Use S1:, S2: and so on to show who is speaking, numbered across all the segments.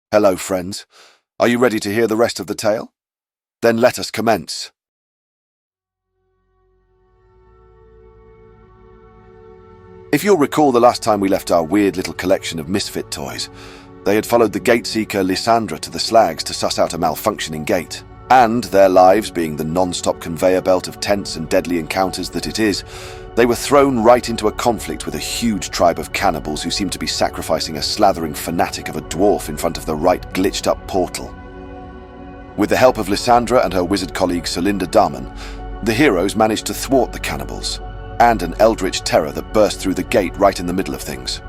S1: Hello, friends. Are you ready to hear the rest of the tale? Then let us commence. If you'll recall the last time we left our weird little collection of misfit toys, they had followed the Gate-Seeker Lissandra to the Slags to suss out a malfunctioning gate. And, their lives being the non-stop conveyor belt of tense and deadly encounters that it is, they were thrown right into a conflict with a huge tribe of cannibals who seemed to be sacrificing a slathering fanatic of a dwarf in front of the right glitched-up portal. With the help of Lissandra and her wizard colleague Solinda Dahmen, the heroes managed to thwart the cannibals, and an eldritch terror that burst through the gate right in the middle of things.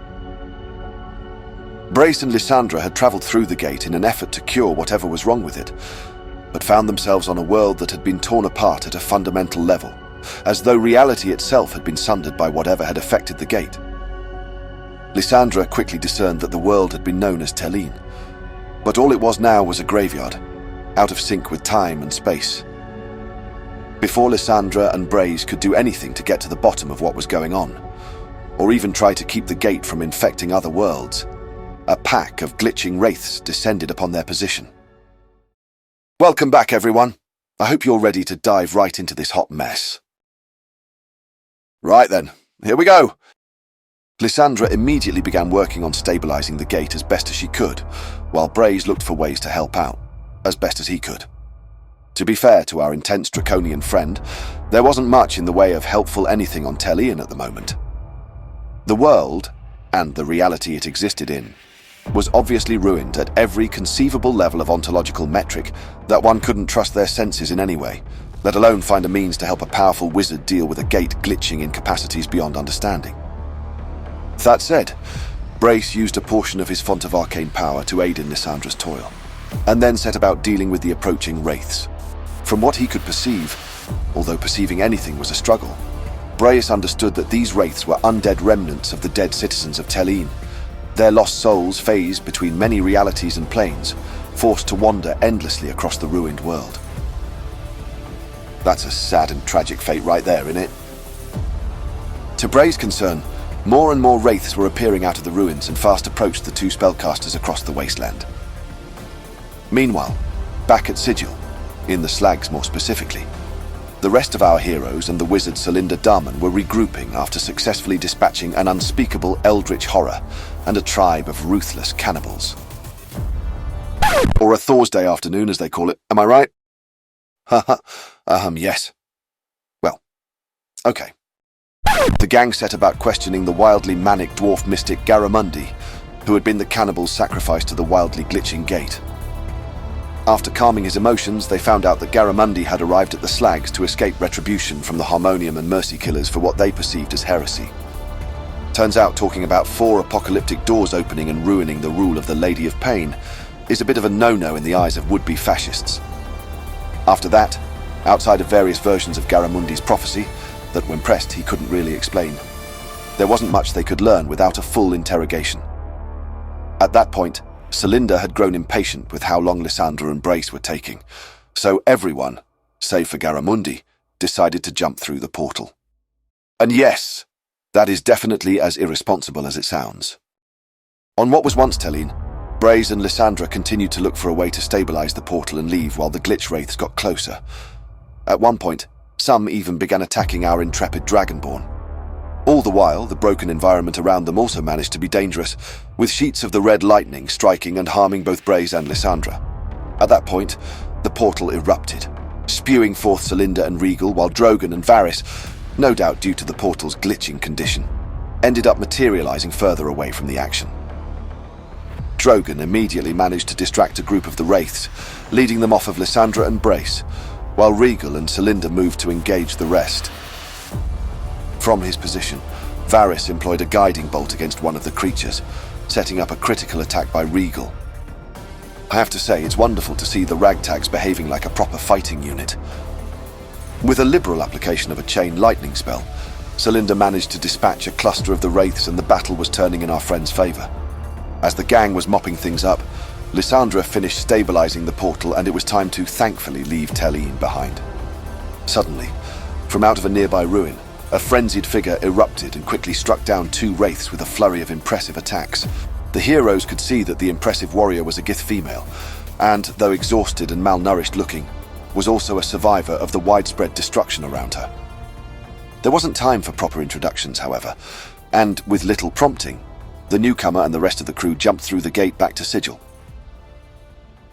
S1: Braes and Lissandra had travelled through the gate in an effort to cure whatever was wrong with it, but found themselves on a world that had been torn apart at a fundamental level, as though reality itself had been sundered by whatever had affected the gate. Lissandra quickly discerned that the world had been known as Telene, but all it was now was a graveyard, out of sync with time and space. Before Lissandra and Braes could do anything to get to the bottom of what was going on, or even try to keep the gate from infecting other worlds, a pack of glitching wraiths descended upon their position. Welcome back, everyone. I hope you're ready to dive right into this hot mess. Right then, here we go. Lissandra immediately began working on stabilizing the gate as best as she could, while Braes looked for ways to help out, as best as he could. To be fair to our intense draconian friend, there wasn't much in the way of helpful anything on Telene at the moment. The world, and the reality it existed in, was obviously ruined at every conceivable level of ontological metric that one couldn't trust their senses in any way, let alone find a means to help a powerful wizard deal with a gate glitching in capacities beyond understanding. That said, Braes used a portion of his font of arcane power to aid in Lissandra's toil, and then set about dealing with the approaching wraiths. From what he could perceive, although perceiving anything was a struggle, Braes understood that these wraiths were undead remnants of the dead citizens of Telene, their lost souls phased between many realities and planes, forced to wander endlessly across the ruined world. That's a sad and tragic fate right there, innit? To Braes' concern, more and more wraiths were appearing out of the ruins and fast approached the two spellcasters across the wasteland. Meanwhile, back at Sigil, in the Slags more specifically, the rest of our heroes and the wizard Solinda Dahmen were regrouping after successfully dispatching an unspeakable eldritch horror and a tribe of ruthless cannibals. Or a Thursday afternoon, as they call it, am I right? Yes. Well, okay. The gang set about questioning the wildly manic dwarf mystic Garamundi, who had been the cannibal's sacrifice to the wildly glitching gate. After calming his emotions, they found out that Garamundi had arrived at the Slags to escape retribution from the Harmonium and Mercy Killers for what they perceived as heresy. Turns out talking about 4 apocalyptic doors opening and ruining the rule of the Lady of Pain is a bit of a no-no in the eyes of would-be fascists. After that, outside of various versions of Garamundi's prophecy, that when pressed he couldn't really explain, there wasn't much they could learn without a full interrogation. At that point, Solinda had grown impatient with how long Lissandra and Braes were taking, so everyone, save for Garamundi, decided to jump through the portal. And yes, that is definitely as irresponsible as it sounds. On what was once Telene, Braes and Lissandra continued to look for a way to stabilize the portal and leave while the glitch wraiths got closer. At one point, some even began attacking our intrepid Dragonborn. All the while, the broken environment around them also managed to be dangerous, with sheets of the red lightning striking and harming both Braes and Lissandra. At that point, the portal erupted, spewing forth Solinda and Regal, while Drogon and Varys, no doubt due to the portal's glitching condition, ended up materializing further away from the action. Drogon immediately managed to distract a group of the wraiths, leading them off of Lissandra and Braes, while Regal and Solinda moved to engage the rest. From his position, Varys employed a guiding bolt against one of the creatures, setting up a critical attack by Regal. I have to say, it's wonderful to see the Ragtags behaving like a proper fighting unit. With a liberal application of a chain lightning spell, Solinda managed to dispatch a cluster of the wraiths and the battle was turning in our friend's favor. As the gang was mopping things up, Lissandra finished stabilizing the portal and it was time to thankfully leave Telene behind. Suddenly, from out of a nearby ruin, a frenzied figure erupted and quickly struck down 2 wraiths with a flurry of impressive attacks, The heroes could see that the impressive warrior was a Gith female, and, though exhausted and malnourished looking, was also a survivor of the widespread destruction around her. There wasn't time for proper introductions, however, and with little prompting, the newcomer and the rest of the crew jumped through the gate back to Sigil.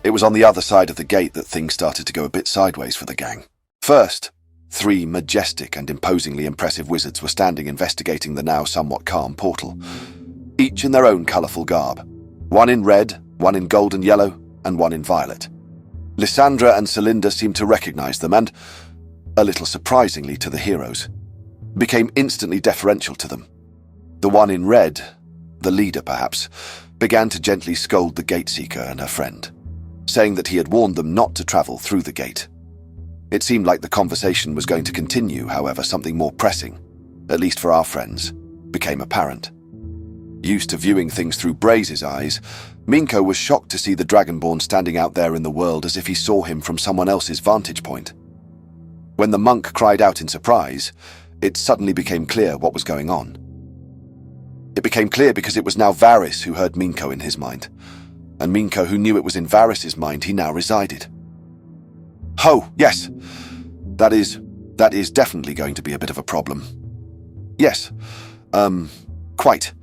S1: It was on the other side of the gate that things started to go a bit sideways for the gang. First, 3 majestic and imposingly impressive wizards were standing investigating the now somewhat calm portal, each in their own colourful garb. One in red, one in gold and yellow, and one in violet. Lissandra and Solinda seemed to recognise them and, a little surprisingly to the heroes, became instantly deferential to them. The one in red, the leader perhaps, began to gently scold the Gate-Seeker and her friend, saying that he had warned them not to travel through the gate. It seemed like the conversation was going to continue, however, something more pressing, at least for our friends, became apparent. Used to viewing things through Braes' eyes, Minko was shocked to see the Dragonborn standing out there in the world as if he saw him from someone else's vantage point. When the monk cried out in surprise, it suddenly became clear what was going on. It became clear because it was now Varys who heard Minko in his mind, and Minko who knew it was in Varys' mind he now resided. "Oh, yes. That is definitely going to be a bit of a problem. Yes, quite.